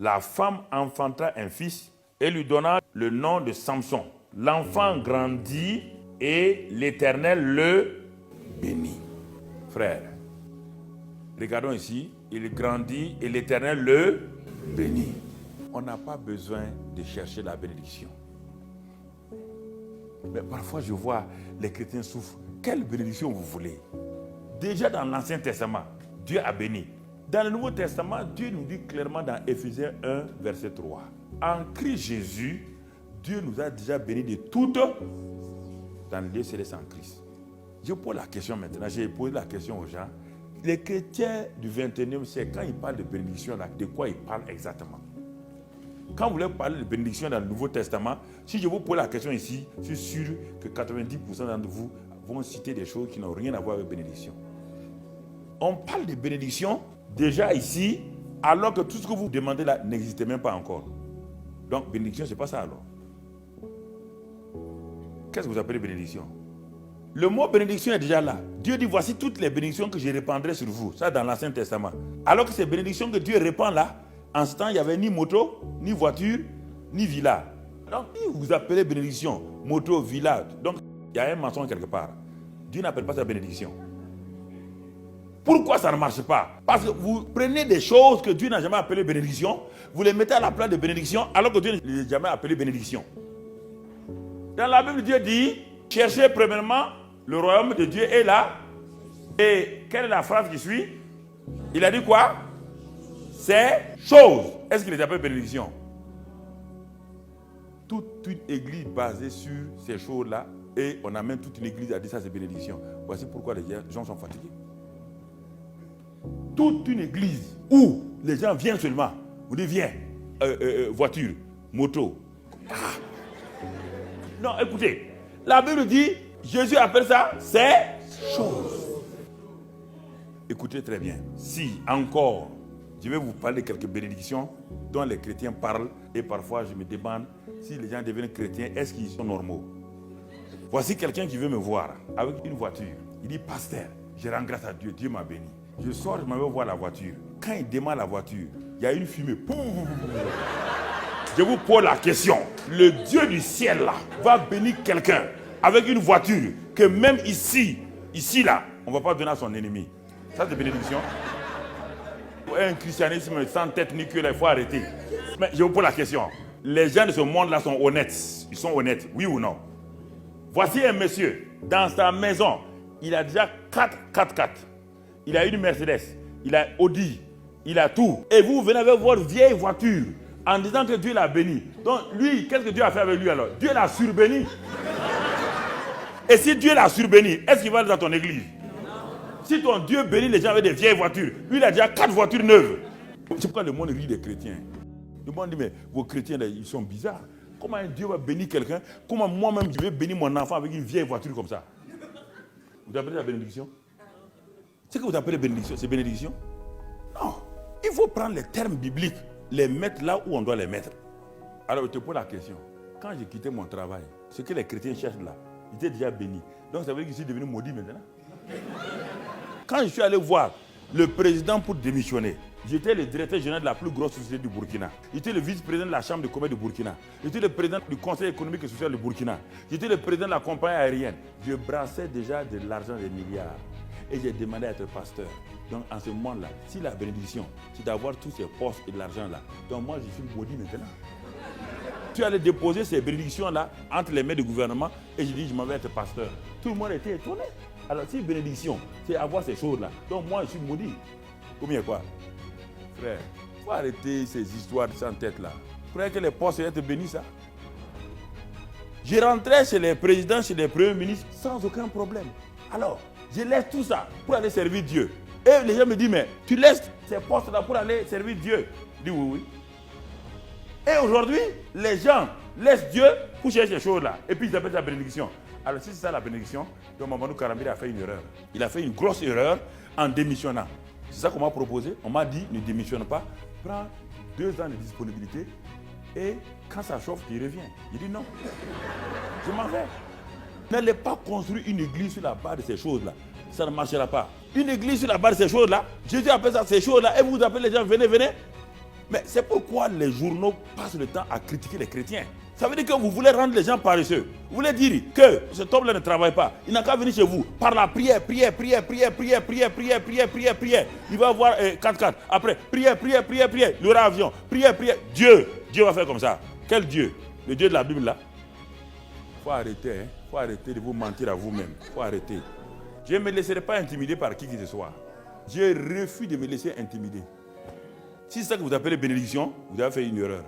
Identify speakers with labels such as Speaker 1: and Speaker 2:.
Speaker 1: La femme enfanta un fils et lui donna le nom de Samson. L'enfant grandit et l'Éternel le bénit. Frère, regardons ici, il grandit et l'Éternel le bénit. On n'a pas besoin de chercher la bénédiction. Mais parfois je vois les chrétiens souffrent. Quelle bénédiction vous voulez? Déjà dans l'Ancien Testament, Dieu a béni. Dans le Nouveau Testament, Dieu nous dit clairement dans Éphésiens 1, verset 3. En Christ Jésus, Dieu nous a déjà bénis de toutes dans le lieu céleste en Christ. Je pose la question maintenant, j'ai posé la question aux gens. Les chrétiens du 21e siècle, quand ils parlent de bénédiction, là, de quoi ils parlent exactement? Quand vous voulez parler de bénédiction dans le Nouveau Testament, si je vous pose la question ici, je suis sûr que 90% d'entre vous vont citer des choses qui n'ont rien à voir avec bénédiction. On parle de bénédiction déjà ici, alors que tout ce que vous demandez là n'existait même pas encore. Donc bénédiction, c'est pas ça alors. Qu'est-ce que vous appelez bénédiction? Le mot bénédiction est déjà là. Dieu dit, voici toutes les bénédictions que je répandrai sur vous. Ça dans l'Ancien Testament. Alors que ces bénédictions que Dieu répand là, en ce temps, il n'y avait ni moto, ni voiture, ni villa. Donc, si vous appelez bénédiction, moto, villa, donc il y a un mensonge quelque part. Dieu n'appelle pas ça bénédiction. Pourquoi ça ne marche pas? Parce que vous prenez des choses que Dieu n'a jamais appelées bénédiction, vous les mettez à la place de bénédiction, alors que Dieu ne les a jamais appelées bénédiction. Dans la Bible, Dieu dit, cherchez premièrement le royaume de Dieu est là. Et quelle est la phrase qui suit? Il a dit quoi? Ces choses. Est-ce qu'il les appelle bénédiction? Toute une église basée sur ces choses-là, et on amène toute une église à dire ça c'est bénédiction. Voici pourquoi les gens sont fatigués. Toute une église où les gens viennent seulement. Vous dites viens, voiture, moto. Ah. Non, écoutez, la Bible dit, Jésus appelle ça ces choses. Écoutez très bien. Si encore, je vais vous parler de quelques bénédictions dont les chrétiens parlent et parfois je me demande si les gens deviennent chrétiens, est-ce qu'ils sont normaux? Voici quelqu'un qui veut me voir avec une voiture. Il dit, pasteur, je rends grâce à Dieu, Dieu m'a béni. Je sors, je m'en vais voir la voiture. Quand il démarre la voiture, il y a une fumée. Je vous pose la question. Le Dieu du ciel là va bénir quelqu'un avec une voiture que même ici là, on ne va pas donner à son ennemi. Ça c'est bénédiction. Un christianisme sans tête ni queue, il faut arrêter. Mais je vous pose la question. Les gens de ce monde-là sont honnêtes. Ils sont honnêtes, oui ou non? Voici un monsieur, dans sa maison, il a déjà 4 4x4. Il a une Mercedes, il a Audi, il a tout. Et vous venez avec votre vieille voiture en disant que Dieu l'a béni. Donc lui, qu'est-ce que Dieu a fait avec lui alors? Dieu l'a surbéni. Et si Dieu l'a surbéni, est-ce qu'il va aller dans ton église? Si ton Dieu bénit les gens avec des vieilles voitures, lui il a déjà 4 voitures neuves. C'est pourquoi le monde rit des chrétiens. Le monde dit, mais vos chrétiens là, ils sont bizarres. Comment un Dieu va bénir quelqu'un? Comment moi-même je vais bénir mon enfant avec une vieille voiture comme ça? Vous appelez la bénédiction? C'est que vous appelez bénédiction, c'est bénédiction? Non. Il faut prendre les termes bibliques, les mettre là où on doit les mettre. Alors je te pose la question. Quand j'ai quitté mon travail, ce que les chrétiens cherchent là, ils étaient déjà bénis. Donc ça veut dire que je suis devenu maudit maintenant. Quand je suis allé voir le président pour démissionner, j'étais le directeur général de la plus grosse société du Burkina. J'étais le vice-président de la chambre de commerce du Burkina. J'étais le président du conseil économique et social du Burkina. J'étais le président de la compagnie aérienne. Je brassais déjà de l'argent des milliards. Et j'ai demandé à être pasteur. Donc en ce moment-là, si la bénédiction, c'est d'avoir tous ces postes et de l'argent là, donc moi je suis maudit maintenant. Tu allais déposer ces bénédictions-là entre les mains du gouvernement et j'ai dit je m'en vais être pasteur. Tout le monde était étonné. Alors si bénédiction, c'est avoir ces choses-là, donc moi je suis maudit. Combien quoi? Frère, il faut arrêter ces histoires sans tête là. Vous croyez que les postes vont être bénis ça? Je rentrais chez les présidents, chez les premiers ministres sans aucun problème. Alors, je laisse tout ça pour aller servir Dieu. Et les gens me disent, mais tu laisses ces postes-là pour aller servir Dieu? Je dis oui, oui. Et aujourd'hui, les gens laissent Dieu pour chercher ces choses-là. Et puis ils appellent ça bénédiction. Alors si c'est ça la bénédiction, donc Mamadou Karambiré a fait une erreur. Il a fait une grosse erreur en démissionnant. C'est ça qu'on m'a proposé. On m'a dit, ne démissionne pas, prends 2 ans de disponibilité et quand ça chauffe, tu reviens. Il dit non. Je m'en vais. N'allez pas construire une église sur la base de ces choses-là. Ça ne marchera pas. Une église sur la base de ces choses-là, Jésus appelle ça ces choses-là et vous appelez les gens, venez, venez. Mais c'est pourquoi les journaux passent le temps à critiquer les chrétiens. Ça veut dire que vous voulez rendre les gens paresseux. Vous voulez dire que cet homme-là ne travaille pas. Il n'a qu'à venir chez vous. Par la prière. Il va avoir 4x4. Après, prière. Il aura avion. Prière. Dieu va faire comme ça. Quel Dieu? Le Dieu de la Bible là. Faut arrêter. Faut arrêter de vous mentir à vous-même. Faut arrêter. Je ne me laisserai pas intimider par qui que ce soit. Je refuse de me laisser intimider. Si c'est ça que vous appelez bénédiction, vous avez fait une erreur.